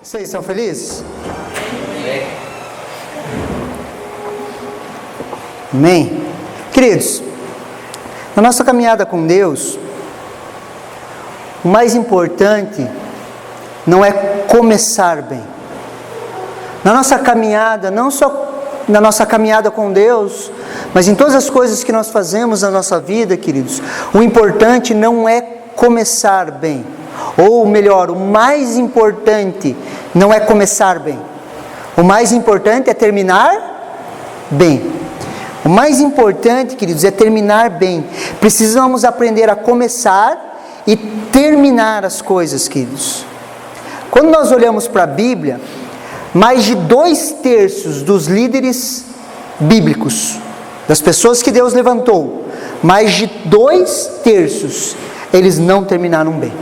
Vocês estão felizes? Amém? Queridos, na nossa caminhada com Deus, o mais importante não é começar bem. Na nossa caminhada, não só na nossa caminhada com Deus, mas em todas as coisas que nós fazemos na nossa vida, queridos, o importante não é começar bem. Ou melhor, o mais importante não é começar bem. O mais importante é terminar bem. O mais importante, queridos, é terminar bem. Precisamos aprender a começar e terminar as coisas, queridos. Quando nós olhamos para a Bíblia, mais de 2/3 dos líderes bíblicos, das pessoas que Deus levantou, mais de 2/3, eles não terminaram bem.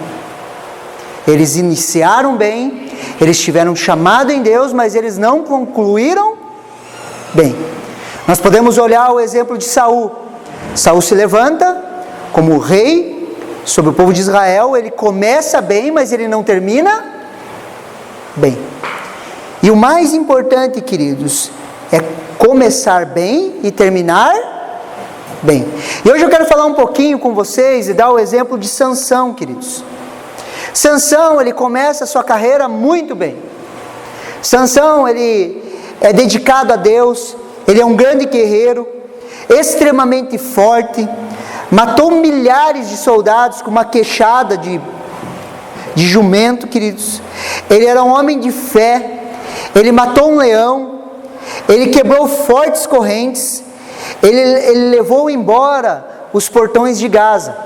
Eles iniciaram bem, eles tiveram um chamado em Deus, mas eles não concluíram bem. Nós podemos olhar o exemplo de Saul. Saul se levanta como rei sobre o povo de Israel, ele começa bem, mas ele não termina bem. E o mais importante, queridos, é começar bem e terminar bem. E hoje eu quero falar um pouquinho com vocês e dar o exemplo de Sansão, queridos. Sansão, ele começa a sua carreira muito bem. Sansão, ele é dedicado a Deus, ele é um grande guerreiro, extremamente forte, matou milhares de soldados com uma queixada de jumento, queridos. Ele era um homem de fé, ele matou um leão, ele quebrou fortes correntes, ele levou embora os portões de Gaza.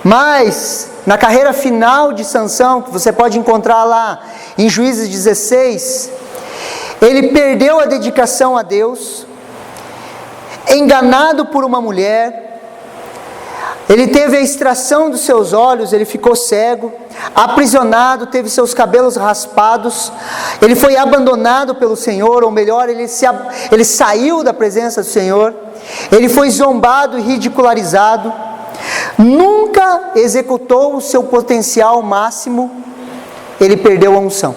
Mas na carreira final de Sansão, que você pode encontrar lá em Juízes 16, ele perdeu a dedicação a Deus, enganado por uma mulher, ele teve a extração dos seus olhos, ele ficou cego, aprisionado, teve seus cabelos raspados, ele foi abandonado pelo Senhor, ou melhor, ele saiu da presença do Senhor, ele foi zombado e ridicularizado, nunca executou o seu potencial máximo, ele perdeu a unção.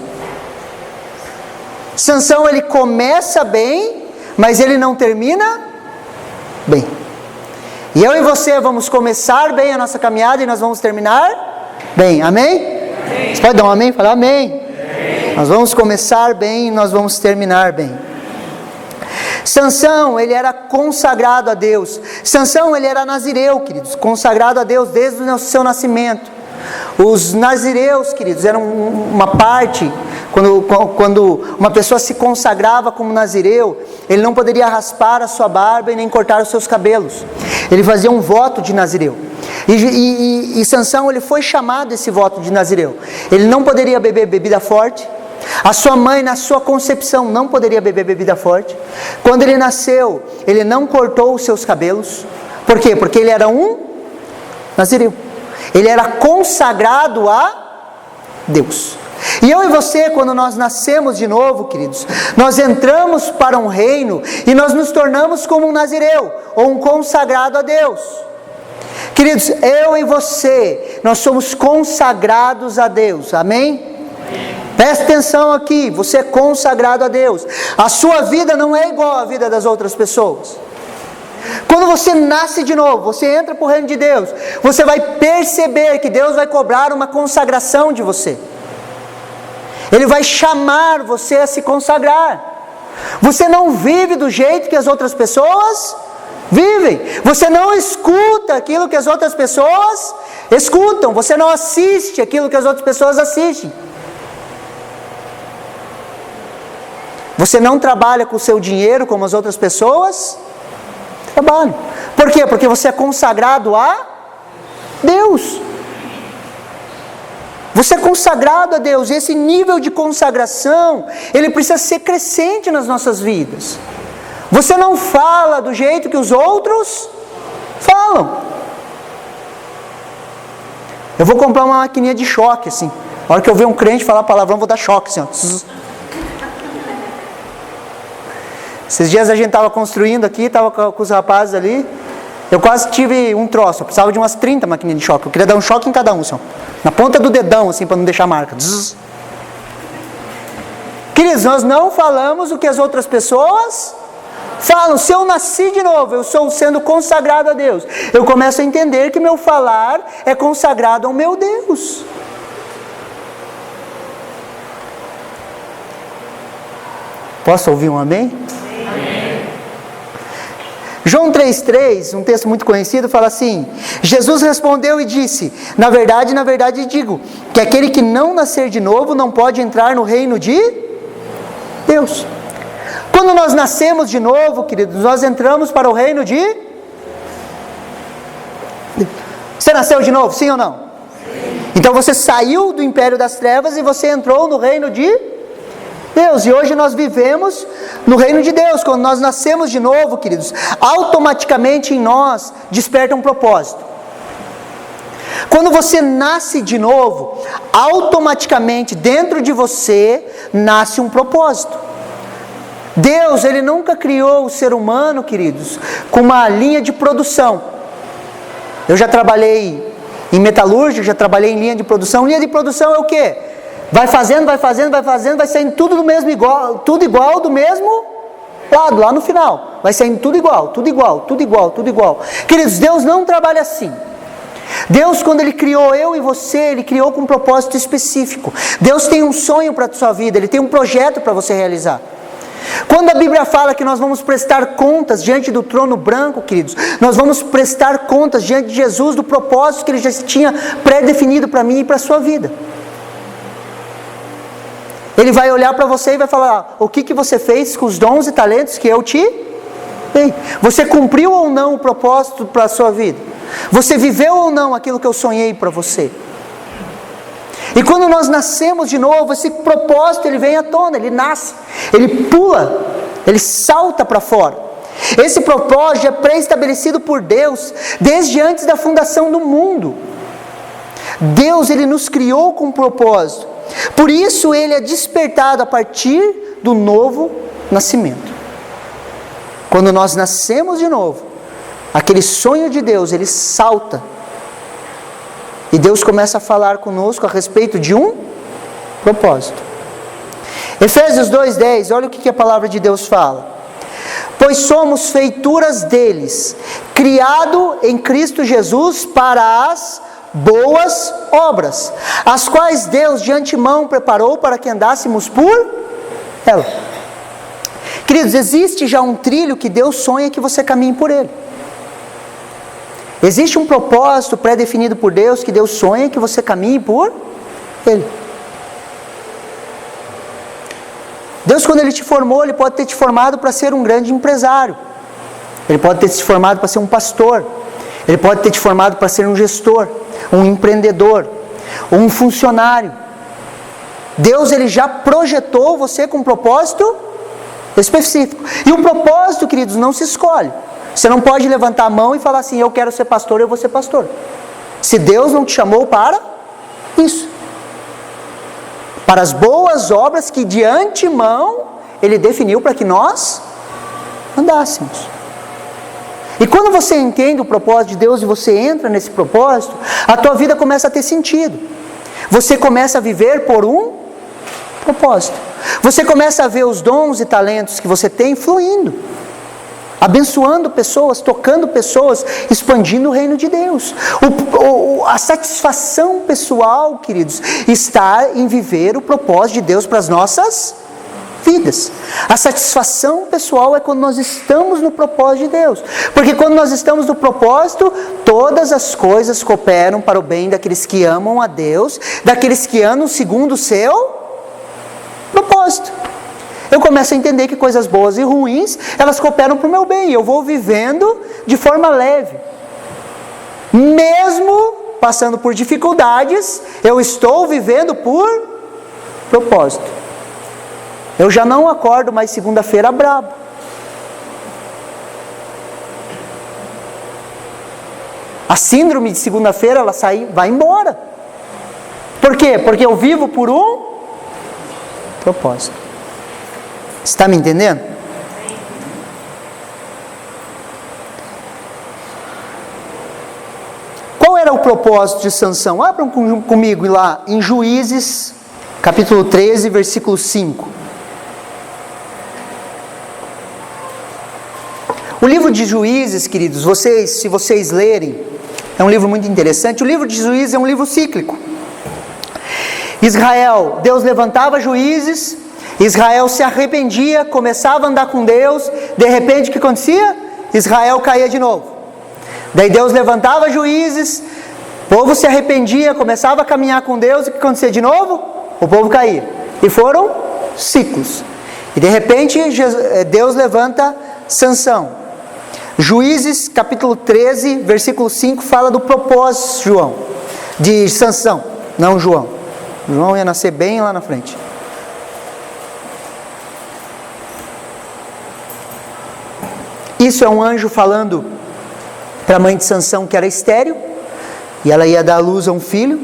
Sansão, ele começa bem, mas ele não termina bem. E eu e você vamos começar bem a nossa caminhada e nós vamos terminar bem, amém? Amém. Você pode dar um amém? Falar amém. Amém. Nós vamos começar bem e nós vamos terminar bem. Sansão, ele era consagrado a Deus. Sansão, ele era nazireu, queridos, consagrado a Deus desde o seu nascimento. Os nazireus, queridos, eram uma parte, quando uma pessoa se consagrava como nazireu, ele não poderia raspar a sua barba e nem cortar os seus cabelos. Ele fazia um voto de nazireu. E Sansão, ele foi chamado esse voto de nazireu. Ele não poderia beber bebida forte. A sua mãe, na sua concepção, não poderia beber bebida forte. Quando ele nasceu, ele não cortou os seus cabelos. Por quê? Porque ele era um nazireu. Ele era consagrado a Deus. E eu e você, quando nós nascemos de novo, queridos, nós entramos para um reino e nós nos tornamos como um nazireu, ou um consagrado a Deus. Queridos, eu e você, nós somos consagrados a Deus, amém? Presta atenção aqui, você é consagrado a Deus. A sua vida não é igual à vida das outras pessoas. Quando você nasce de novo, você entra para o reino de Deus, você vai perceber que Deus vai cobrar uma consagração de você. Ele vai chamar você a se consagrar. Você não vive do jeito que as outras pessoas vivem. Você não escuta aquilo que as outras pessoas escutam. Você não assiste aquilo que as outras pessoas assistem. Você não trabalha com o seu dinheiro como as outras pessoas trabalham. Por quê? Porque você é consagrado a Deus. Você é consagrado a Deus. E esse nível de consagração, ele precisa ser crescente nas nossas vidas. Você não fala do jeito que os outros falam. Eu vou comprar uma maquininha de choque, assim. A hora que eu ver um crente falar palavrão, eu vou dar choque, assim, ó. Esses dias a gente estava construindo aqui, estava com os rapazes ali, eu quase tive um troço, eu precisava de umas 30 maquininhas de choque, eu queria dar um choque em cada um, só, na ponta do dedão, assim, para não deixar marca. Queridos, nós não falamos o que as outras pessoas falam. Se eu nasci de novo, eu estou sendo consagrado a Deus, eu começo a entender que meu falar é consagrado ao meu Deus. Posso ouvir um amém? Amém. João 3,3, um texto muito conhecido, fala assim: Jesus respondeu e disse: na verdade digo, que aquele que não nascer de novo não pode entrar no reino de Deus. Quando nós nascemos de novo, queridos, nós entramos para o reino de... Você nasceu de novo, sim ou não? Sim. Então você saiu do império das trevas e você entrou no reino de Deus. E hoje nós vivemos no reino de Deus. Quando nós nascemos de novo, queridos, automaticamente em nós desperta um propósito. Quando você nasce de novo, automaticamente dentro de você nasce um propósito. Deus, Ele nunca criou o ser humano, queridos, com uma linha de produção. Eu já trabalhei em metalúrgica, já trabalhei em linha de produção. Linha de produção é o quê? Vai fazendo, vai saindo tudo do mesmo igual, tudo igual do mesmo lado, lá no final. Vai saindo tudo igual. Queridos, Deus não trabalha assim. Deus, quando Ele criou eu e você, Ele criou com um propósito específico. Deus tem um sonho para a sua vida, Ele tem um projeto para você realizar. Quando a Bíblia fala que nós vamos prestar contas diante do trono branco, queridos, nós vamos prestar contas diante de Jesus do propósito que Ele já tinha pré-definido para mim e para a sua vida. Ele vai olhar para você e vai falar: o que você fez com os dons e talentos que eu te dei? Você cumpriu ou não o propósito para a sua vida? Você viveu ou não aquilo que eu sonhei para você? E quando nós nascemos de novo, esse propósito ele vem à tona, ele nasce, ele pula, ele salta para fora. Esse propósito é pré-estabelecido por Deus desde antes da fundação do mundo. Deus, Ele nos criou com um propósito. Por isso Ele é despertado a partir do novo nascimento. Quando nós nascemos de novo, aquele sonho de Deus, ele salta. E Deus começa a falar conosco a respeito de um propósito. Efésios 2,10, olha o que a palavra de Deus fala. Pois somos feituras deles, criado em Cristo Jesus para as boas obras, as quais Deus de antemão preparou para que andássemos por ela. Queridos, existe já um trilho que Deus sonha que você caminhe por ele. Existe um propósito pré-definido por Deus que Deus sonha que você caminhe por ele. Deus, quando Ele te formou, Ele pode ter te formado para ser um grande empresário. Ele pode ter te formado para ser um pastor. Ele pode ter te formado para ser um gestor, um empreendedor, um funcionário. Deus, Ele já projetou você com um propósito específico. E o propósito, queridos, não se escolhe. Você não pode levantar a mão e falar assim: eu quero ser pastor, eu vou ser pastor. Se Deus não te chamou para isso. Para as boas obras que de antemão Ele definiu para que nós andássemos. E quando você entende o propósito de Deus e você entra nesse propósito, a tua vida começa a ter sentido. Você começa a viver por um propósito. Você começa a ver os dons e talentos que você tem fluindo, abençoando pessoas, tocando pessoas, expandindo o reino de Deus. A satisfação pessoal, queridos, está em viver o propósito de Deus para as nossas vidas. A satisfação pessoal é quando nós estamos no propósito de Deus. Porque quando nós estamos no propósito, todas as coisas cooperam para o bem daqueles que amam a Deus, daqueles que andam segundo o seu propósito. Eu começo a entender que coisas boas e ruins, elas cooperam para o meu bem. Eu vou vivendo de forma leve. Mesmo passando por dificuldades, eu estou vivendo por propósito. Eu já não acordo mais segunda-feira brabo. A síndrome de segunda-feira, ela vai embora. Por quê? Porque eu vivo por um propósito. Está me entendendo? Qual era o propósito de Sansão? Abram comigo lá em Juízes, capítulo 13, versículo 5. O livro de Juízes, queridos, se vocês lerem, é um livro muito interessante. O livro de Juízes é um livro cíclico. Deus levantava juízes, Israel se arrependia, começava a andar com Deus, de repente o que acontecia? Israel caía de novo. Daí Deus levantava juízes, o povo se arrependia, começava a caminhar com Deus, e o que acontecia de novo? O povo caía. E foram ciclos. E de repente Deus levanta Sansão. Juízes capítulo 13, versículo 5, fala do propósito de Sansão, não João. João ia nascer bem lá na frente. Isso é um anjo falando para a mãe de Sansão, que era estéril, e ela ia dar à luz a um filho.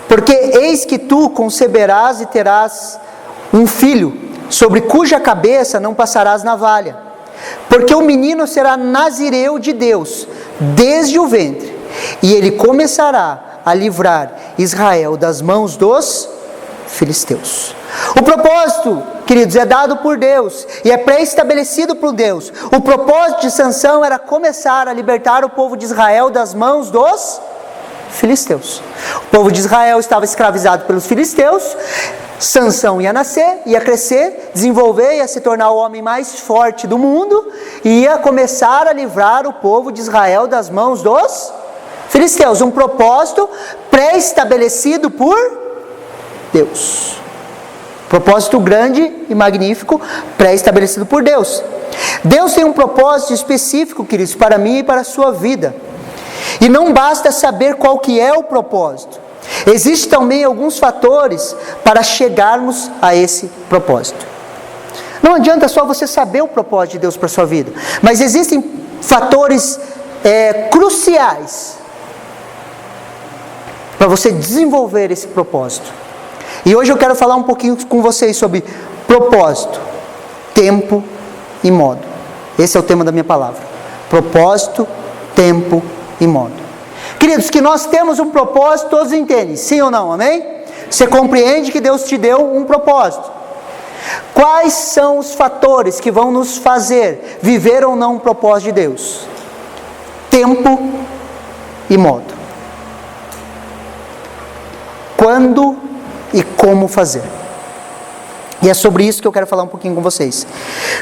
Porque eis que tu conceberás e terás um filho, sobre cuja cabeça não passarás navalha. Porque o menino será nazireu de Deus, desde o ventre, e ele começará a livrar Israel das mãos dos filisteus. O propósito, queridos, é dado por Deus e é pré-estabelecido por Deus. O propósito de Sansão era começar a libertar o povo de Israel das mãos dos filisteus. O povo de Israel estava escravizado pelos filisteus. Sansão ia nascer, ia crescer, desenvolver, ia se tornar o homem mais forte do mundo e ia começar a livrar o povo de Israel das mãos dos filisteus. Um propósito pré-estabelecido por Deus. Propósito grande e magnífico, pré-estabelecido por Deus. Deus tem um propósito específico, queridos, para mim e para a sua vida. E não basta saber qual que é o propósito. Existem também alguns fatores para chegarmos a esse propósito. Não adianta só você saber o propósito de Deus para a sua vida, mas existem fatores cruciais para você desenvolver esse propósito. E hoje eu quero falar um pouquinho com vocês sobre propósito, tempo e modo. Esse é o tema da minha palavra. Propósito, tempo e modo. Queridos, que nós temos um propósito, todos entendem, sim ou não, amém? Você compreende que Deus te deu um propósito. Quais são os fatores que vão nos fazer viver ou não um propósito de Deus? Tempo e modo. Quando e como fazer. E é sobre isso que eu quero falar um pouquinho com vocês.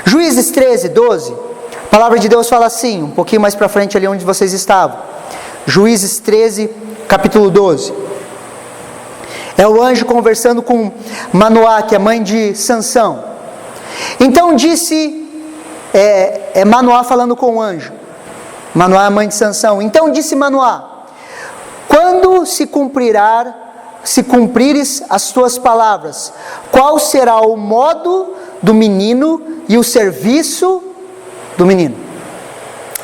Juízes 13, 12, a palavra de Deus fala assim, um pouquinho mais para frente ali onde vocês estavam. Juízes 13, capítulo 12. É o anjo conversando com Manoá, que é mãe de Sansão. Então disse, Manoá falando com o anjo. Manoá é mãe de Sansão. Então disse Manoá: quando se cumprires as tuas palavras, qual será o modo do menino e o serviço do menino?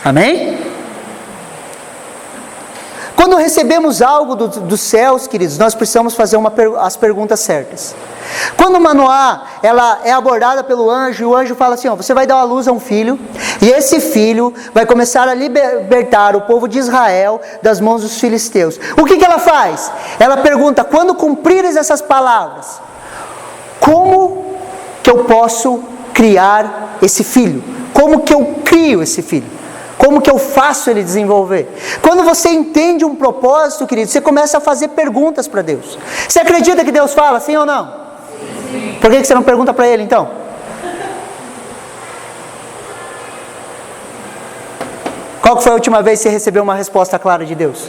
Amém? Quando recebemos algo dos céus, queridos, nós precisamos fazer as perguntas certas. Quando Manoá, ela é abordada pelo anjo, e o anjo fala assim, você vai dar à luz a um filho, e esse filho vai começar a libertar o povo de Israel das mãos dos filisteus. O que ela faz? Ela pergunta, quando cumprires essas palavras, como que eu posso criar esse filho? Como que eu crio esse filho? Como que eu faço ele desenvolver? Quando você entende um propósito, querido, você começa a fazer perguntas para Deus. Você acredita que Deus fala, sim ou não? Sim. Por que você não pergunta para Ele, então? Qual foi a última vez que você recebeu uma resposta clara de Deus?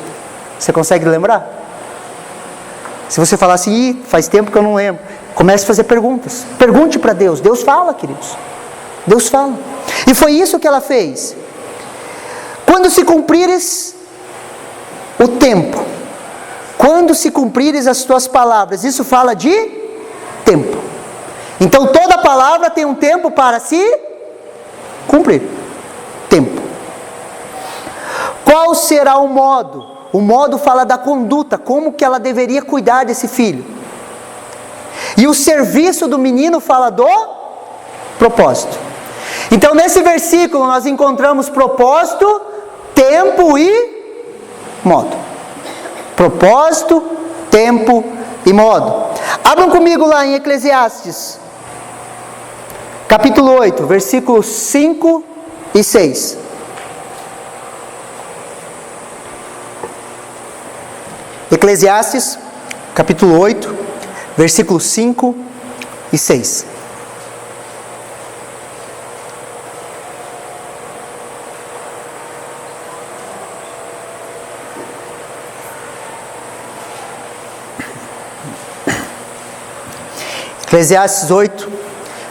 Você consegue lembrar? Se você falar assim, faz tempo que eu não lembro. Comece a fazer perguntas. Pergunte para Deus. Deus fala, queridos. Deus fala. E foi isso que ela fez. Quando se cumprires o tempo, quando se cumprires as tuas palavras, isso fala de tempo. Então toda palavra tem um tempo para se cumprir. Tempo. Qual será o modo? O modo fala da conduta, como que ela deveria cuidar desse filho. E o serviço do menino fala do propósito. Então nesse versículo nós encontramos propósito, tempo e modo. Propósito, tempo e modo. Abram comigo lá em Eclesiastes, capítulo 8, versículos 5 e 6. Eclesiastes, capítulo 8, versículos 5 e 6. Eclesiastes 8,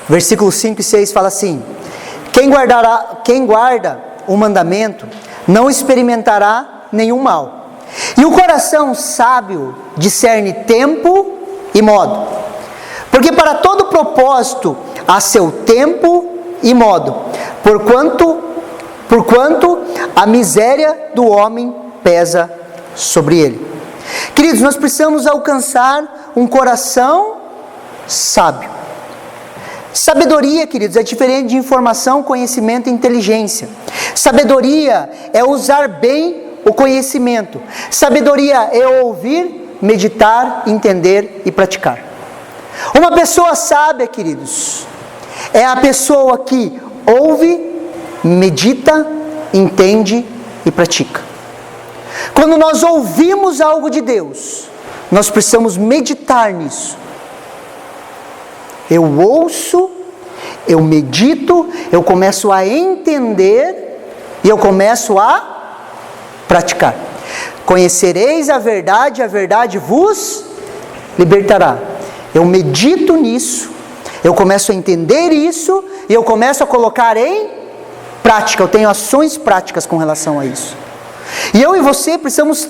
versículos 5 e 6 fala assim: quem guarda o mandamento não experimentará nenhum mal, e o coração sábio discerne tempo e modo, porque para todo propósito há seu tempo e modo, porquanto a miséria do homem pesa sobre ele. Queridos, nós precisamos alcançar um coração sábio. Sabedoria, queridos, é diferente de informação, conhecimento e inteligência. Sabedoria é usar bem o conhecimento. Sabedoria é ouvir, meditar, entender e praticar. Uma pessoa sábia, queridos, é a pessoa que ouve, medita, entende e pratica. Quando nós ouvimos algo de Deus, nós precisamos meditar nisso. Eu ouço, eu medito, eu começo a entender e eu começo a praticar. Conhecereis a verdade vos libertará. Eu medito nisso, eu começo a entender isso e eu começo a colocar em prática. Eu tenho ações práticas com relação a isso. E eu e você precisamos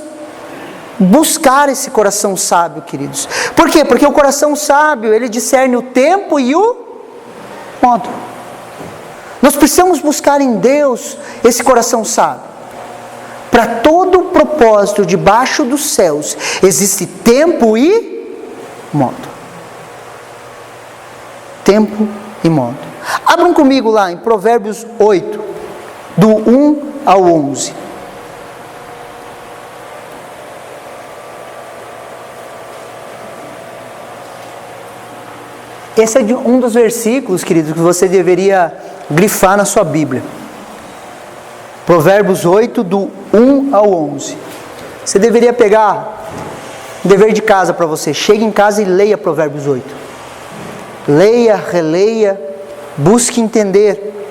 buscar esse coração sábio, queridos. Por quê? Porque o coração sábio, ele discerne o tempo e o modo. Nós precisamos buscar em Deus esse coração sábio. Para todo o propósito debaixo dos céus, existe tempo e modo. Tempo e modo. Abram comigo lá em Provérbios 8, do 1 ao 11. Esse é um dos versículos, queridos, que você deveria grifar na sua Bíblia. Provérbios 8, do 1 ao 11. Você deveria pegar um dever de casa para você. Chegue em casa e leia Provérbios 8. Leia, releia, busque entender.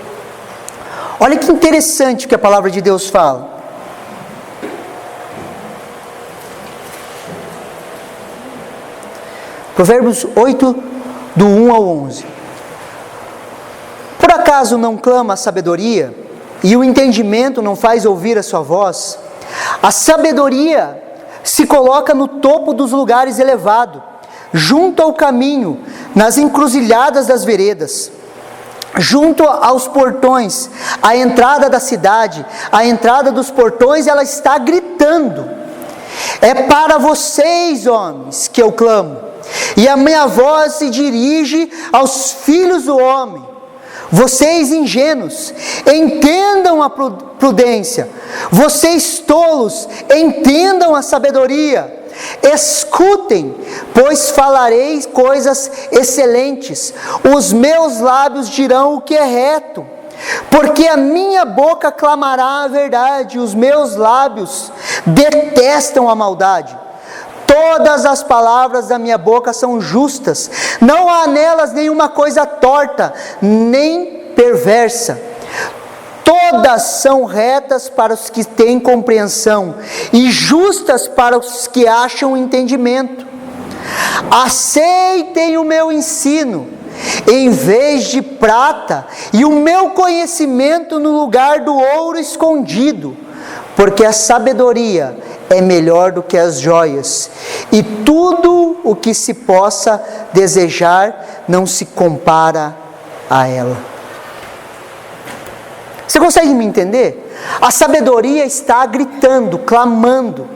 Olha que interessante o que a palavra de Deus fala. Provérbios 8, do 1 ao 11. Por acaso não clama a sabedoria, e o entendimento não faz ouvir a sua voz? A sabedoria se coloca no topo dos lugares elevados, junto ao caminho, nas encruzilhadas das veredas, junto aos portões, à entrada da cidade, à entrada dos portões, ela está gritando: é para vocês, homens, que eu clamo, e a minha voz se dirige aos filhos do homem. Vocês ingênuos, entendam a prudência. Vocês tolos, entendam a sabedoria. Escutem, pois falarei coisas excelentes. Os meus lábios dirão o que é reto. Porque a minha boca clamará a verdade, os meus lábios detestam a maldade. Todas as palavras da minha boca são justas, não há nelas nenhuma coisa torta, nem perversa. Todas são retas para os que têm compreensão, e justas para os que acham entendimento. Aceitem o meu ensino, em vez de prata, e o meu conhecimento no lugar do ouro escondido, porque a sabedoria é melhor do que as joias, e tudo o que se possa desejar não se compara a ela. Você consegue me entender? A sabedoria está gritando, clamando: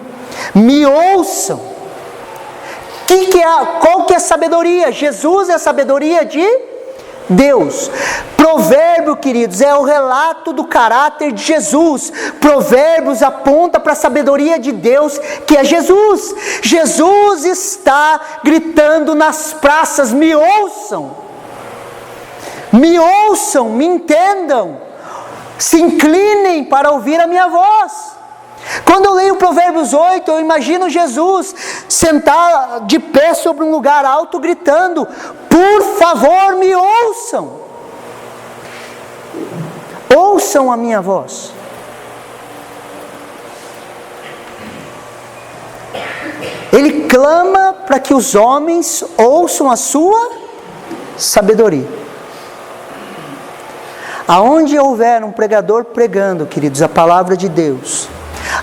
me ouçam. Qual que é a sabedoria? Jesus é a sabedoria de Deus. Provérbio, queridos, é o relato do caráter de Jesus. Provérbios aponta para a sabedoria de Deus, que é Jesus. Jesus está gritando nas praças: me ouçam, me entendam. se inclinem para ouvir a minha voz. Quando eu leio Provérbios 8, eu imagino Jesus sentado de pé sobre um lugar alto, gritando: por favor, me ouçam. Ouçam a minha voz. Ele clama para que os homens ouçam a sua sabedoria. Aonde houver um pregador pregando, queridos, a palavra de Deus,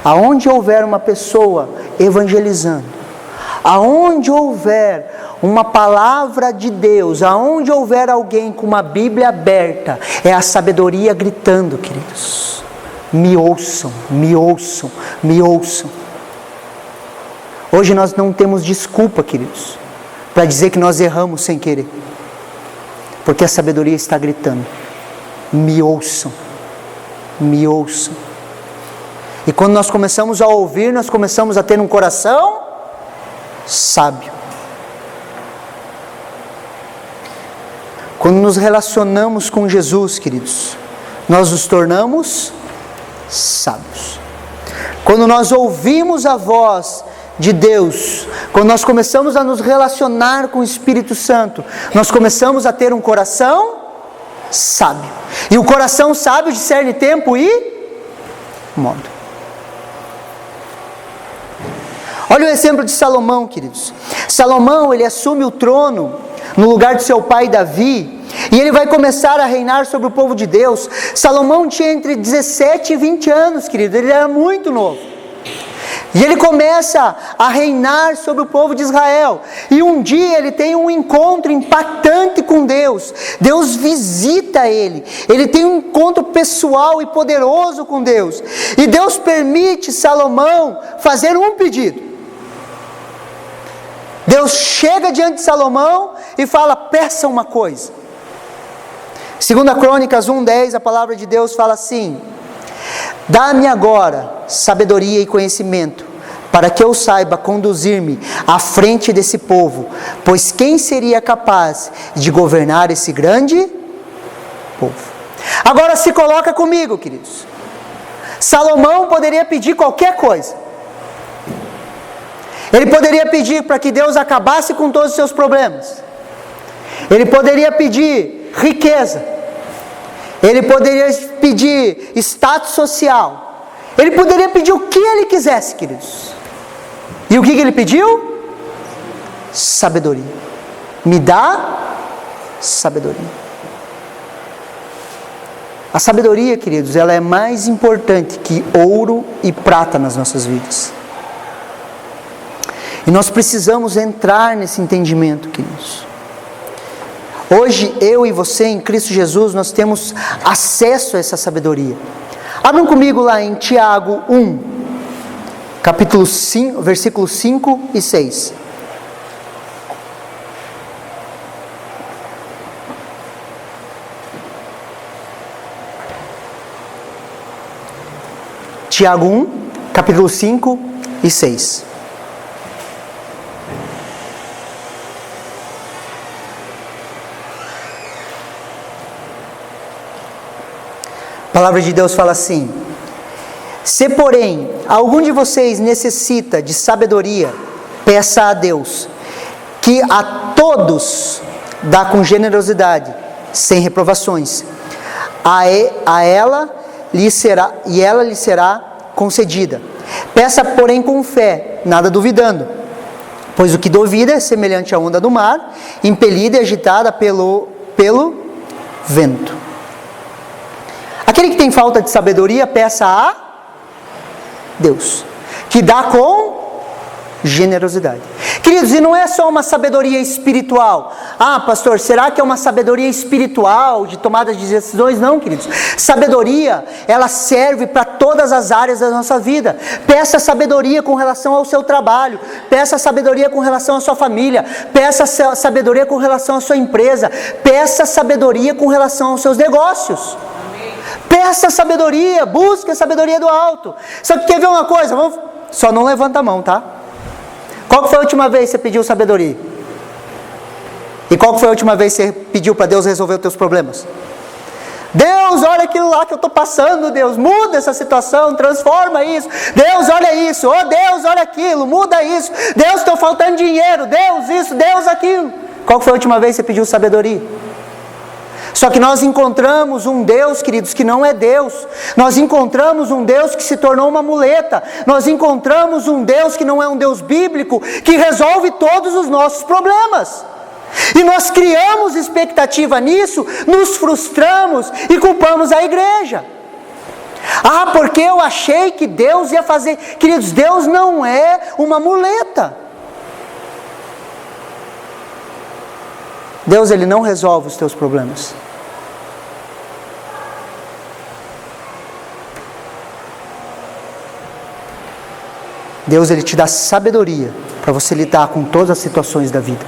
aonde houver uma pessoa evangelizando, aonde houver uma palavra de Deus, aonde houver alguém com uma Bíblia aberta, é a sabedoria gritando, queridos. Me ouçam, me ouçam, me ouçam. Hoje nós não temos desculpa, queridos, para dizer que nós erramos sem querer, porque a sabedoria está gritando: me ouçam, me ouçam. E quando nós começamos a ouvir, nós começamos a ter um coração sábio. Quando nos relacionamos com Jesus, queridos, nós nos tornamos sábios. Quando nós ouvimos a voz de Deus, quando nós começamos a nos relacionar com o Espírito Santo, nós começamos a ter um coração sábio. E o coração sábio discerne tempo e modo. Olha o exemplo de Salomão, queridos. Salomão, ele assume o trono no lugar de seu pai Davi, e ele vai começar a reinar sobre o povo de Deus. Salomão tinha entre 17 e 20 anos, querido, ele era muito novo. E ele começa a reinar sobre o povo de Israel. E um dia ele tem um encontro impactante com Deus. Deus visita ele. Ele tem um encontro pessoal e poderoso com Deus. E Deus permite Salomão fazer um pedido. Deus chega diante de Salomão e fala: peça uma coisa. 2 Crônicas 1:10, a palavra de Deus fala assim: dá-me agora sabedoria e conhecimento, para que eu saiba conduzir-me à frente desse povo, pois quem seria capaz de governar esse grande povo? Agora se coloca comigo, queridos. Salomão poderia pedir qualquer coisa. Ele poderia pedir para que Deus acabasse com todos os seus problemas. Ele poderia pedir riqueza. Ele poderia pedir status social. Ele poderia pedir o que ele quisesse, queridos. E o que ele pediu? Sabedoria. Me dá sabedoria. A sabedoria, queridos, ela é mais importante que ouro e prata nas nossas vidas. E nós precisamos entrar nesse entendimento, queridos. Hoje, eu e você, em Cristo Jesus, nós temos acesso a essa sabedoria. Abram comigo lá em Tiago 1, capítulo 5, versículos 5 e 6. Tiago 1, capítulo 5 e 6. A palavra de Deus fala assim: se porém algum de vocês necessita de sabedoria, peça a Deus, que a todos dá com generosidade, sem reprovações. A ela lhe será concedida. Peça, porém, com fé, nada duvidando, pois o que duvida é semelhante à onda do mar, impelida e agitada pelo vento. Aquele que tem falta de sabedoria, peça a Deus, que dá com generosidade. Queridos, e não é só uma sabedoria espiritual. Ah, pastor, será que é uma sabedoria espiritual de tomada de decisões? Não, queridos. Sabedoria, ela serve para todas as áreas da nossa vida. Peça sabedoria com relação ao seu trabalho. Peça sabedoria com relação à sua família. Peça sabedoria com relação à sua empresa. Peça sabedoria com relação aos seus negócios. Peça sabedoria, busque a sabedoria do alto. Só que quer ver uma coisa? Só não levanta a mão, tá? Qual foi a última vez que você pediu sabedoria? E qual foi a última vez que você pediu para Deus resolver os teus problemas? Deus, Deus, olha aquilo lá que eu estou passando, Deus, muda essa situação, transforma isso. Deus, olha isso. Oh Deus, olha aquilo, muda isso. Deus, estou faltando dinheiro. Deus, isso, Deus, aquilo. Qual foi a última vez que você pediu sabedoria? Só que nós encontramos um Deus, queridos, que não é Deus. Nós encontramos um Deus que se tornou uma muleta. Nós encontramos um Deus que não é um Deus bíblico, que resolve todos os nossos problemas. E nós criamos expectativa nisso, nos frustramos e culpamos a igreja. Ah, porque eu achei que Deus ia fazer. Queridos, Deus não é uma muleta. Deus, Ele não resolve os teus problemas. Deus, Ele te dá sabedoria para você lidar com todas as situações da vida.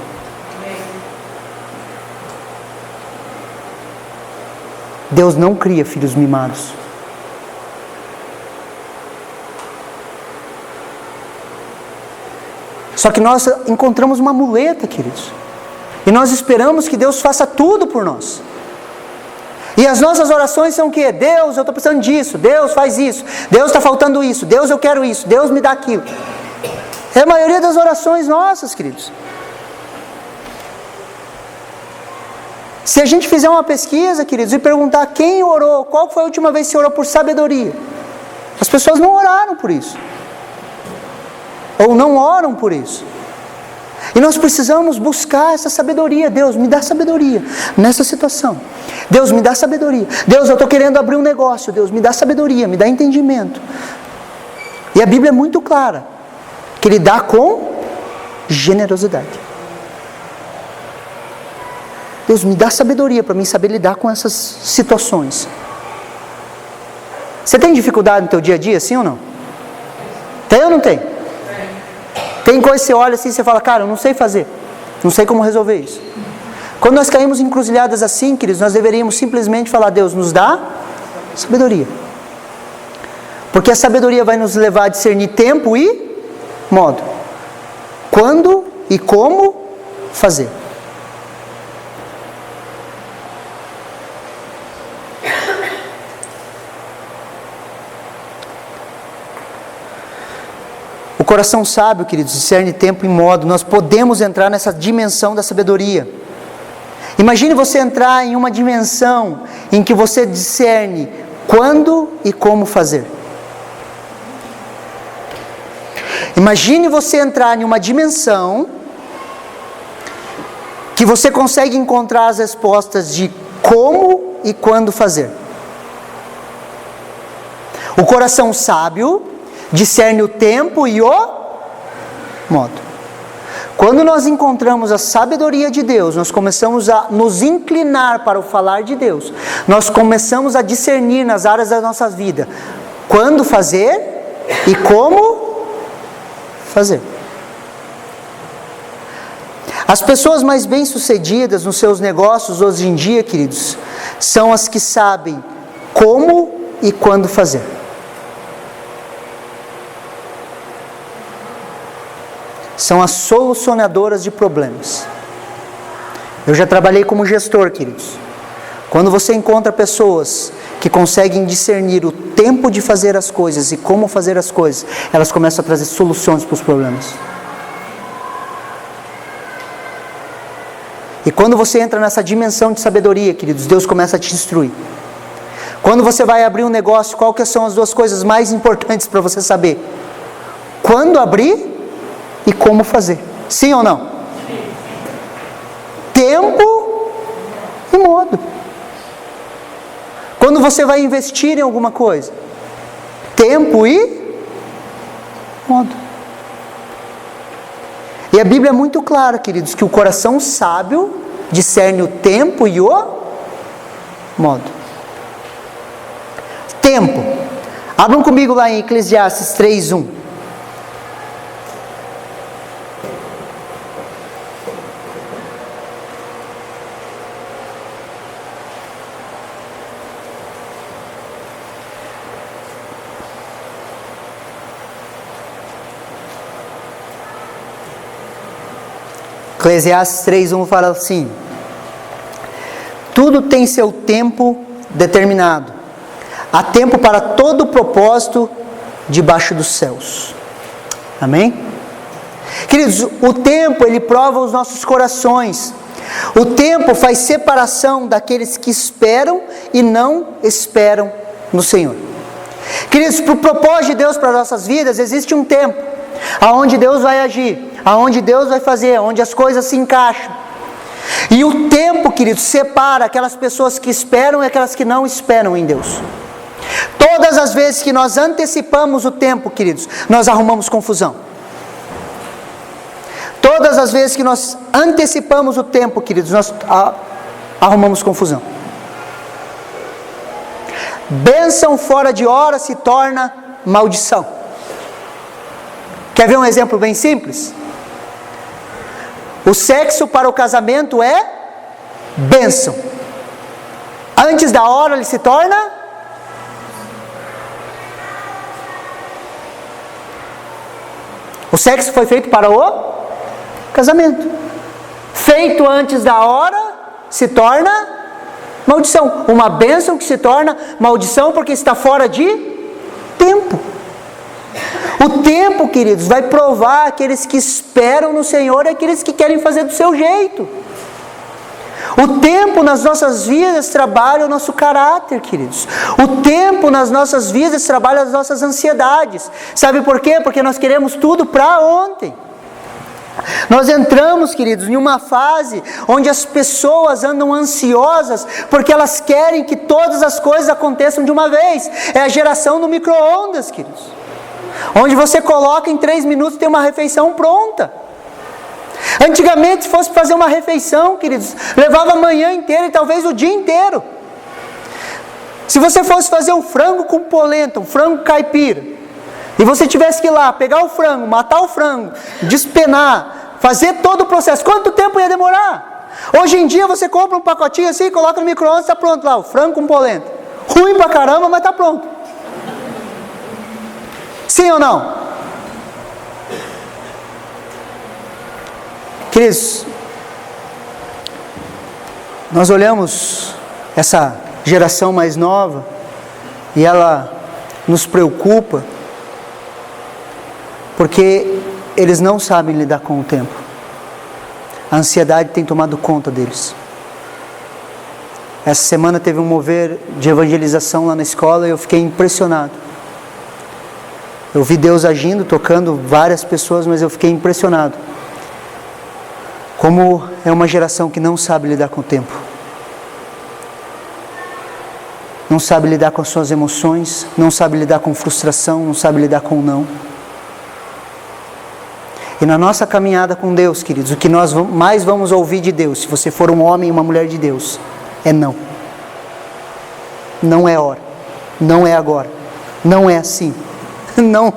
Deus não cria filhos mimados. Só que nós encontramos uma muleta, queridos. E nós esperamos que Deus faça tudo por nós. E as nossas orações são o quê? Deus, eu estou precisando disso. Deus, faz isso. Deus, está faltando isso. Deus, eu quero isso. Deus, me dá aquilo. É a maioria das orações nossas, queridos. Se a gente fizer uma pesquisa, queridos, e perguntar quem orou, qual foi a última vez que você orou por sabedoria? As pessoas não oraram por isso. Ou não oram por isso. E nós precisamos buscar essa sabedoria. Deus, me dá sabedoria nessa situação. Deus, me dá sabedoria. Deus, eu estou querendo abrir um negócio. Deus, me dá sabedoria, me dá entendimento. E a Bíblia é muito clara, que Ele dá com generosidade. Deus, me dá sabedoria para mim saber lidar com essas situações. Você tem dificuldade no teu dia a dia, sim ou não? Tem ou não tem? Tem coisa que você olha assim e você fala, cara, eu não sei fazer. Não sei como resolver isso. Quando nós caímos em encruzilhadas assim, queridos, nós deveríamos simplesmente falar, Deus, nos dá sabedoria. Porque a sabedoria vai nos levar a discernir tempo e modo. Quando e como fazer. O coração sábio, queridos, discerne tempo e modo. Nós podemos entrar nessa dimensão da sabedoria. Imagine você entrar em uma dimensão em que você discerne quando e como fazer. Imagine você entrar em uma dimensão que você consegue encontrar as respostas de como e quando fazer. O coração sábio discerne o tempo e o modo. Quando nós encontramos a sabedoria de Deus, nós começamos a nos inclinar para o falar de Deus. Nós começamos a discernir nas áreas da nossa vida quando fazer e como fazer. As pessoas mais bem-sucedidas nos seus negócios hoje em dia, queridos, são as que sabem como e quando fazer. São as solucionadoras de problemas. Eu já trabalhei como gestor, queridos. Quando você encontra pessoas que conseguem discernir o tempo de fazer as coisas e como fazer as coisas, elas começam a trazer soluções para os problemas. E quando você entra nessa dimensão de sabedoria, queridos, Deus começa a te instruir. Quando você vai abrir um negócio, qual que são as duas coisas mais importantes para você saber? Quando abrir e como fazer. Sim ou não? Tempo e modo. Quando você vai investir em alguma coisa, tempo e modo. E a Bíblia é muito clara, queridos, que o coração sábio discerne o tempo e o modo. Tempo. Abram comigo lá em Eclesiastes 3:1. Eclesiastes 3:1 fala assim: tudo tem seu tempo determinado. Há tempo para todo o propósito debaixo dos céus. Amém? Queridos, o tempo, ele prova os nossos corações. O tempo faz separação daqueles que esperam e não esperam no Senhor. Queridos, para o propósito de Deus para as nossas vidas, existe um tempo aonde Deus vai agir, aonde Deus vai fazer, onde as coisas se encaixam. E o tempo, queridos, separa aquelas pessoas que esperam e aquelas que não esperam em Deus. Todas as vezes que nós antecipamos o tempo, queridos, nós arrumamos confusão. Todas as vezes que nós antecipamos o tempo, queridos, nós arrumamos confusão. Bênção fora de hora se torna maldição. Quer ver um exemplo bem simples? O sexo para o casamento é bênção. Antes da hora ele se torna... O sexo foi feito para o casamento. Feito antes da hora se torna maldição. Uma bênção que se torna maldição porque está fora de tempo. O tempo, queridos, vai provar aqueles que esperam no Senhor e aqueles que querem fazer do seu jeito. O tempo nas nossas vidas trabalha o nosso caráter, queridos. O tempo nas nossas vidas trabalha as nossas ansiedades. Sabe por quê? Porque nós queremos tudo para ontem. Nós entramos, queridos, em uma fase onde as pessoas andam ansiosas porque elas querem que todas as coisas aconteçam de uma vez. É a geração do micro-ondas, queridos. Onde você coloca em 3 minutos e tem uma refeição pronta. Antigamente, se fosse fazer uma refeição, queridos, levava a manhã inteira e talvez o dia inteiro. Se você fosse fazer um frango com polenta, um frango caipira, e você tivesse que ir lá, pegar o frango, matar o frango, despenar, fazer todo o processo, quanto tempo ia demorar? Hoje em dia você compra um pacotinho assim, coloca no micro-ondas, está pronto lá, o frango com polenta. Ruim pra caramba, mas está pronto. Sim ou não? Queridos, nós olhamos essa geração mais nova e ela nos preocupa porque eles não sabem lidar com o tempo. A ansiedade tem tomado conta deles. Essa semana teve um mover de evangelização lá na escola e eu fiquei impressionado. Eu vi Deus agindo, tocando várias pessoas, mas eu fiquei impressionado. Como é uma geração que não sabe lidar com o tempo. Não sabe lidar com as suas emoções, não sabe lidar com frustração, não sabe lidar com o não. E na nossa caminhada com Deus, queridos, o que nós mais vamos ouvir de Deus, se você for um homem e uma mulher de Deus, é não. Não é hora, não é agora, não é assim, não.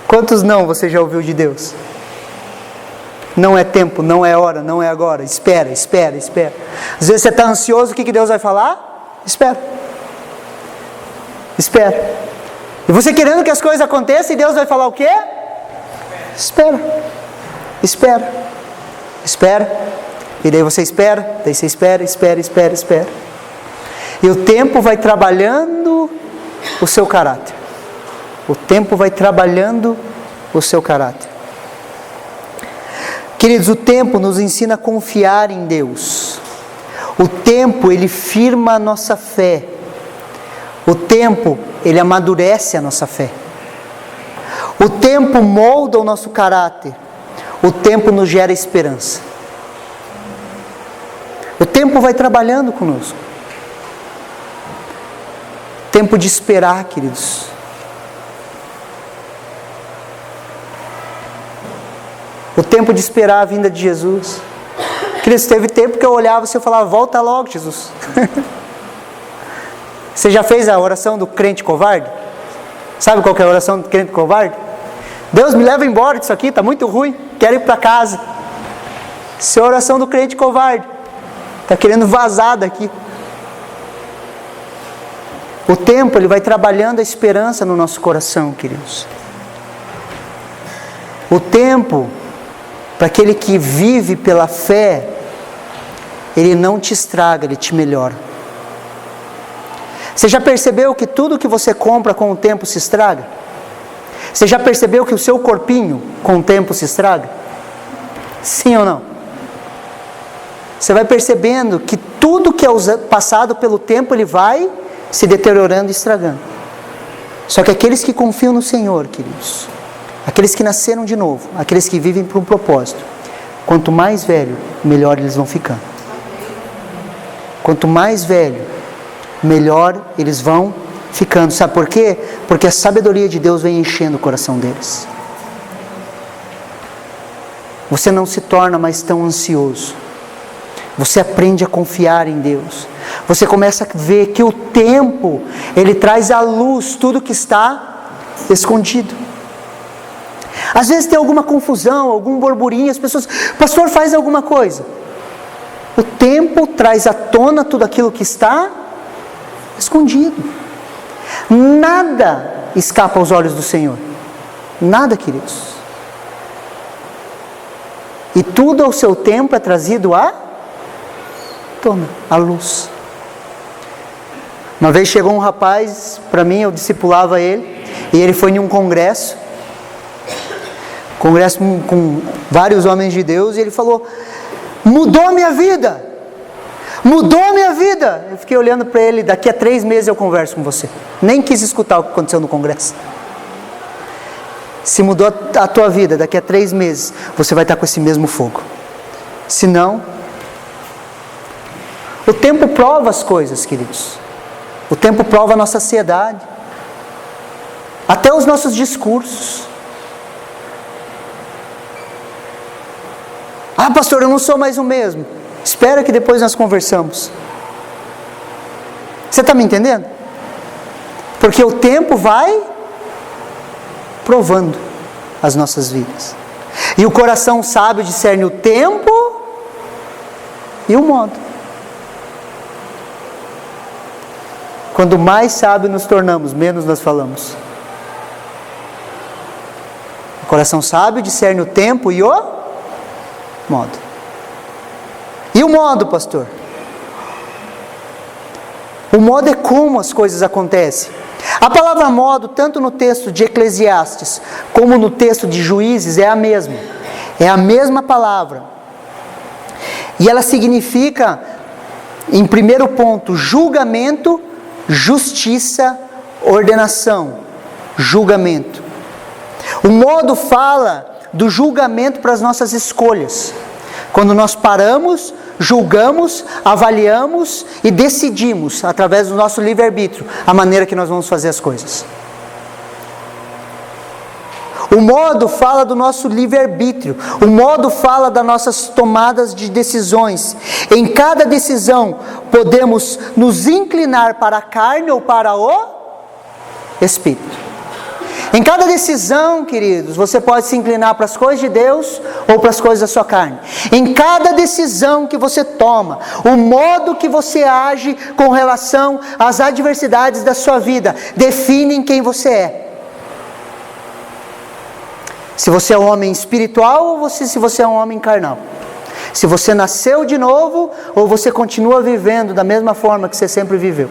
Quantos não você já ouviu de Deus? Não é tempo, não é hora, não é agora. Espera, espera, espera. Às vezes você está ansioso, o que Deus vai falar? Espera. Espera. E você querendo que as coisas aconteçam e Deus vai falar o quê? Espera. Espera. Espera. E daí você espera, daí você espera, espera, espera, espera. E o tempo vai trabalhando o seu caráter. O tempo vai trabalhando o seu caráter. Queridos, o tempo nos ensina a confiar em Deus. O tempo, ele firma a nossa fé. O tempo, ele amadurece a nossa fé. O tempo molda o nosso caráter. O tempo nos gera esperança. O tempo vai trabalhando conosco. Tempo de esperar, queridos. O tempo de esperar a vinda de Jesus. Queridos, teve tempo que eu olhava e eu falava, volta logo, Jesus. Você já fez a oração do crente covarde? Sabe qual que é a oração do crente covarde? Deus, me leva embora disso aqui, está muito ruim, quero ir para casa. Isso é a oração do crente covarde. Está querendo vazar daqui. O tempo, ele vai trabalhando a esperança no nosso coração, queridos. O tempo, para aquele que vive pela fé, ele não te estraga, ele te melhora. Você já percebeu que tudo que você compra com o tempo se estraga? Você já percebeu que o seu corpinho com o tempo se estraga? Sim ou não? Você vai percebendo que tudo que é passado pelo tempo, ele vai se deteriorando e estragando. Só que aqueles que confiam no Senhor, queridos, aqueles que nasceram de novo, aqueles que vivem por um propósito, quanto mais velho, melhor eles vão ficando. Quanto mais velho, melhor eles vão ficando. Sabe por quê? Porque a sabedoria de Deus vem enchendo o coração deles. Você não se torna mais tão ansioso. Você aprende a confiar em Deus. Você começa a ver que o tempo, ele traz à luz tudo que está escondido. Às vezes tem alguma confusão, algum burburinho, as pessoas, pastor, faz alguma coisa. O tempo traz à tona tudo aquilo que está escondido. Nada escapa aos olhos do Senhor. Nada, queridos. E tudo ao seu tempo é trazido à tona, à luz. Uma vez chegou um rapaz para mim, eu discipulava ele, e ele foi em um congresso com vários homens de Deus, e ele falou, mudou minha vida, mudou minha vida. Eu fiquei olhando para ele, daqui a 3 meses eu converso com você. Nem quis escutar o que aconteceu no congresso. Se mudou a tua vida, daqui a 3 meses, você vai estar com esse mesmo fogo. Se não, o tempo prova as coisas, queridos. O tempo prova a nossa ansiedade. Até os nossos discursos. Ah, pastor, eu não sou mais o mesmo. Espera que depois nós conversamos. Você está me entendendo? Porque o tempo vai provando as nossas vidas. E o coração sábio discerne o tempo e o modo. Quando mais sábio nos tornamos, menos nós falamos. O coração sábio discerne o tempo e o modo. E o modo, pastor? O modo é como as coisas acontecem. A palavra modo, tanto no texto de Eclesiastes, como no texto de Juízes, é a mesma. É a mesma palavra. E ela significa, em primeiro ponto, julgamento, justiça, ordenação. Julgamento. O modo fala do julgamento para as nossas escolhas. Quando nós paramos, julgamos, avaliamos e decidimos, através do nosso livre-arbítrio, a maneira que nós vamos fazer as coisas. O modo fala do nosso livre-arbítrio. O modo fala das nossas tomadas de decisões. Em cada decisão, podemos nos inclinar para a carne ou para o Espírito. Em cada decisão, queridos, você pode se inclinar para as coisas de Deus ou para as coisas da sua carne. Em cada decisão que você toma, o modo que você age com relação às adversidades da sua vida, define quem você é. Se você é um homem espiritual ou se você é um homem carnal. Se você nasceu de novo ou você continua vivendo da mesma forma que você sempre viveu.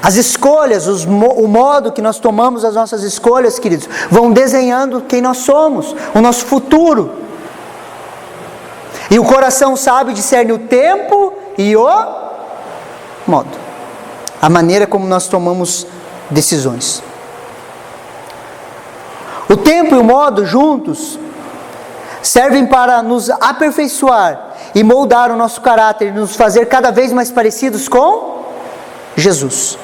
As escolhas, o modo que nós tomamos as nossas escolhas, queridos, vão desenhando quem nós somos, o nosso futuro. E o coração sábio discerne o tempo e o modo. A maneira como nós tomamos decisões. O tempo e o modo juntos servem para nos aperfeiçoar e moldar o nosso caráter e nos fazer cada vez mais parecidos com Jesus.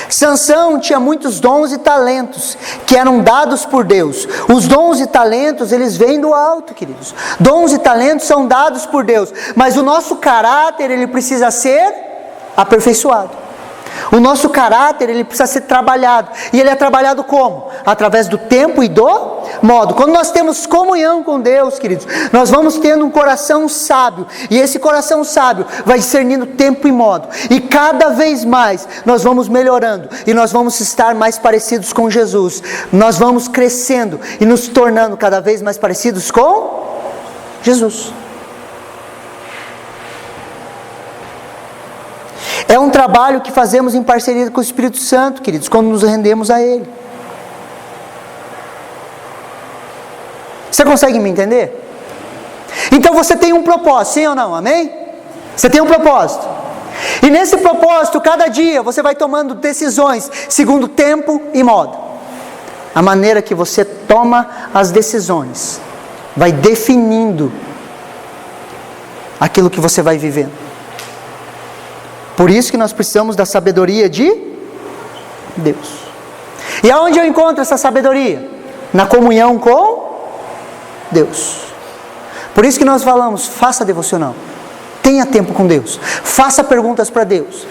Sansão tinha muitos dons e talentos que eram dados por Deus. Os dons e talentos, eles vêm do alto, queridos. Dons e talentos são dados por Deus, mas o nosso caráter, ele precisa ser aperfeiçoado. O nosso caráter, ele precisa ser trabalhado. E ele é trabalhado como? Através do tempo e do modo? Quando nós temos comunhão com Deus, queridos, nós vamos tendo um coração sábio, e esse coração sábio vai discernindo tempo e modo, e cada vez mais nós vamos melhorando, e nós vamos estar mais parecidos com Jesus, nós vamos crescendo e nos tornando cada vez mais parecidos com Jesus. É um trabalho que fazemos em parceria com o Espírito Santo, queridos, quando nos rendemos a Ele. Você consegue me entender? Então você tem um propósito, sim ou não? Amém? Você tem um propósito. E nesse propósito, cada dia você vai tomando decisões segundo tempo e modo. A maneira que você toma as decisões vai definindo aquilo que você vai vivendo. Por isso que nós precisamos da sabedoria de Deus. E aonde eu encontro essa sabedoria? Na comunhão com Deus. Por isso que nós falamos, faça devocional. Tenha tempo com Deus. Faça perguntas para Deus.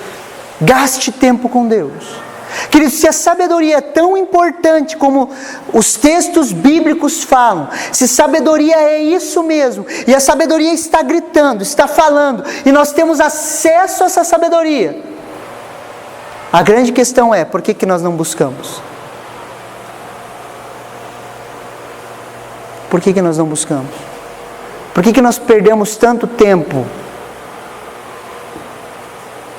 Gaste tempo com Deus. Queridos, se a sabedoria é tão importante como os textos bíblicos falam, se sabedoria é isso mesmo, e a sabedoria está gritando, está falando, e nós temos acesso a essa sabedoria, a grande questão é, por que nós não buscamos? Por que nós não buscamos? Por que nós perdemos tanto tempo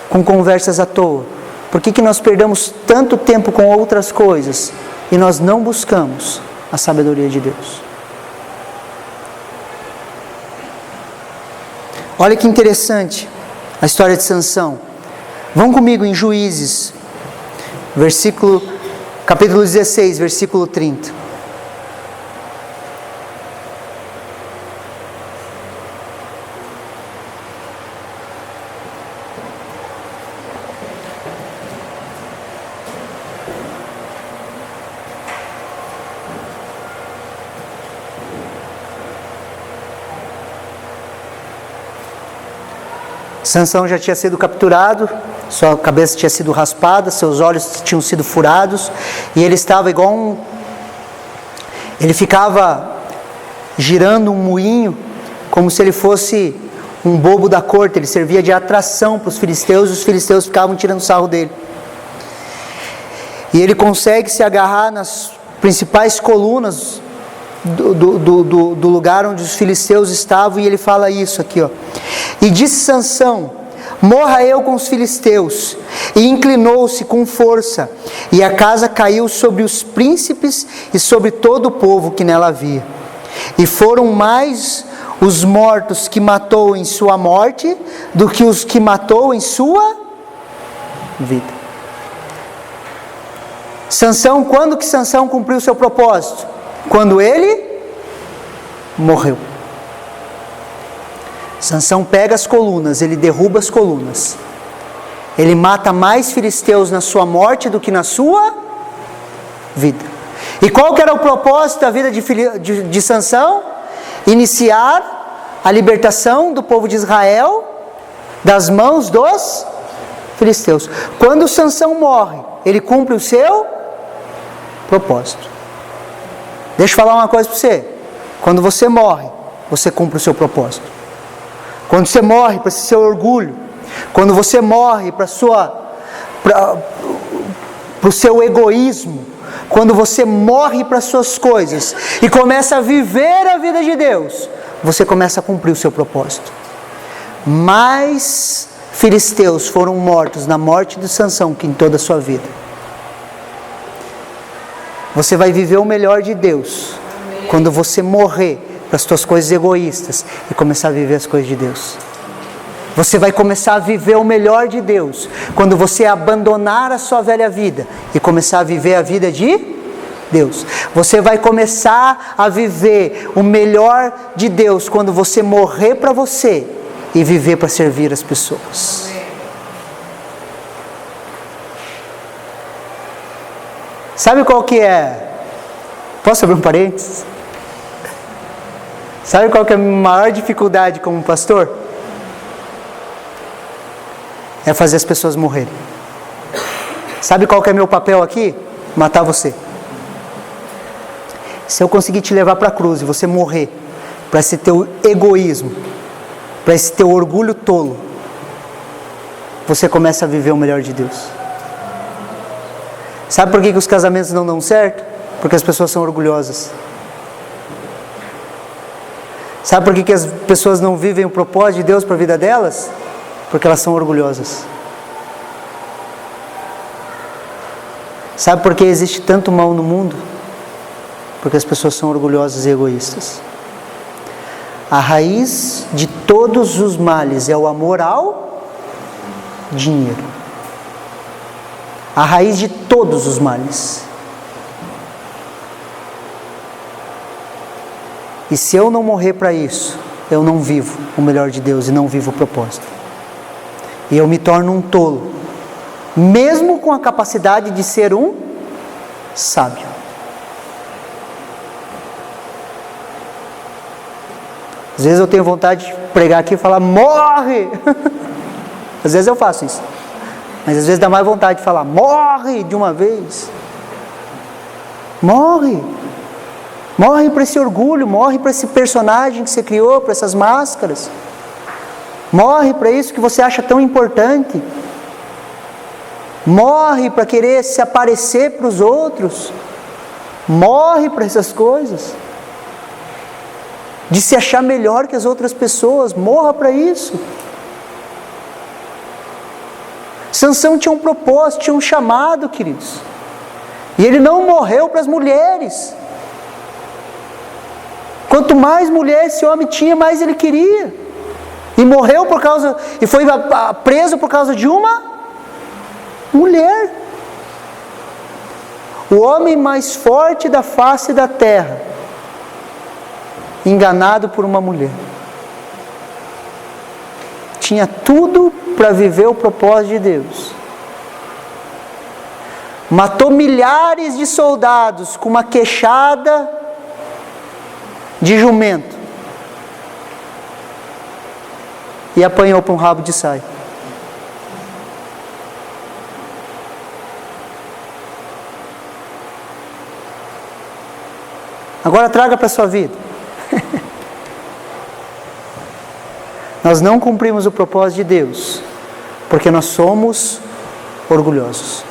com conversas à toa? Por que nós perdemos tanto tempo com outras coisas e nós não buscamos a sabedoria de Deus? Olha que interessante a história de Sansão. Vão comigo em Juízes, capítulo 16, versículo 30. Sansão já tinha sido capturado, sua cabeça tinha sido raspada, seus olhos tinham sido furados, e ele estava igual ele ficava girando um moinho, como se ele fosse um bobo da corte, ele servia de atração para os filisteus, e os filisteus ficavam tirando sarro dele. E ele consegue se agarrar nas principais colunas do lugar onde os filisteus estavam, e ele fala isso aqui, ó. E disse Sansão: morra eu com os filisteus. E inclinou-se com força, e a casa caiu sobre os príncipes e sobre todo o povo que nela havia. E foram mais os mortos que matou em sua morte do que os que matou em sua vida. Sansão, quando que Sansão cumpriu o seu propósito? Quando ele morreu. Sansão pega as colunas, ele derruba as colunas. Ele mata mais filisteus na sua morte do que na sua vida. E qual que era o propósito da vida de Sansão? Iniciar a libertação do povo de Israel das mãos dos filisteus. Quando Sansão morre, ele cumpre o seu propósito. Deixa eu falar uma coisa para você. Quando você morre, você cumpre o seu propósito. Quando você morre para esse seu orgulho, quando você morre para o seu egoísmo, quando você morre para as suas coisas e começa a viver a vida de Deus, você começa a cumprir o seu propósito. Mais filisteus foram mortos na morte de Sansão que em toda a sua vida. Você vai viver o melhor de Deus quando você morrer para as suas coisas egoístas e começar a viver as coisas de Deus. Você vai começar a viver o melhor de Deus quando você abandonar a sua velha vida e começar a viver a vida de Deus. Você vai começar a viver o melhor de Deus quando você morrer para você e viver para servir as pessoas. Sabe qual que é? Posso abrir um parênteses? Sabe qual que é a maior dificuldade como pastor? É fazer as pessoas morrerem. Sabe qual que é meu papel aqui? Matar você. Se eu conseguir te levar para a cruz e você morrer para esse teu egoísmo, para esse teu orgulho tolo, você começa a viver o melhor de Deus. Sabe por que os casamentos não dão certo? Porque as pessoas são orgulhosas. Sabe por que as pessoas não vivem o propósito de Deus para a vida delas? Porque elas são orgulhosas. Sabe por que existe tanto mal no mundo? Porque as pessoas são orgulhosas e egoístas. A raiz de todos os males é o amor ao dinheiro. A raiz de todos os males. E se eu não morrer para isso, eu não vivo o melhor de Deus e não vivo o propósito. E eu me torno um tolo, mesmo com a capacidade de ser um sábio. Às vezes eu tenho vontade de pregar aqui e falar, morre! Às vezes eu faço isso. Mas às vezes dá mais vontade de falar, morre de uma vez. Morre! Morre para esse orgulho, morre para esse personagem que você criou, para essas máscaras. Morre para isso que você acha tão importante. Morre para querer se aparecer para os outros. Morre para essas coisas. De se achar melhor que as outras pessoas. Morra para isso. Sansão tinha um propósito, tinha um chamado, queridos. E ele não morreu para as mulheres. Quanto mais mulher esse homem tinha, mais ele queria. E morreu por causa, e foi preso por causa de uma mulher. O homem mais forte da face da terra, enganado por uma mulher. Tinha tudo para viver o propósito de Deus. Matou milhares de soldados com uma queixada de jumento. E apanhou para um rabo de saia. Agora traga para a sua vida. Nós não cumprimos o propósito de Deus, porque nós somos orgulhosos.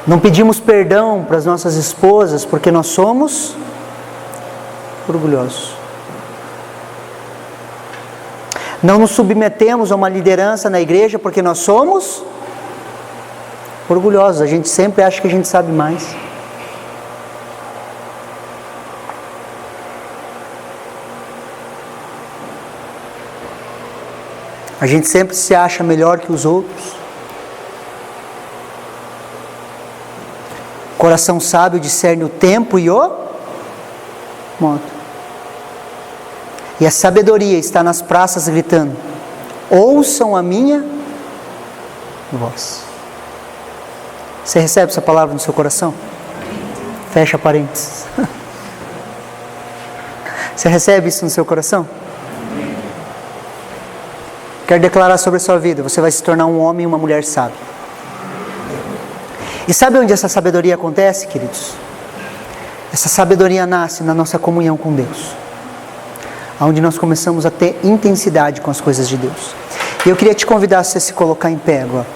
Não pedimos perdão para as nossas esposas, porque nós somos orgulhosos. Não nos submetemos a uma liderança na igreja, porque nós somos orgulhosos. A gente sempre acha que a gente sabe mais. A gente sempre se acha melhor que os outros. O coração sábio discerne o tempo e o modo. E a sabedoria está nas praças gritando: ouçam a minha voz. Você recebe essa palavra no seu coração? Fecha parênteses. Você recebe isso no seu coração? Quero declarar sobre a sua vida: você vai se tornar um homem e uma mulher sábio. E sabe onde essa sabedoria acontece, queridos? Essa sabedoria nasce na nossa comunhão com Deus, onde nós começamos a ter intensidade com as coisas de Deus. E eu queria te convidar a você se colocar em pé agora.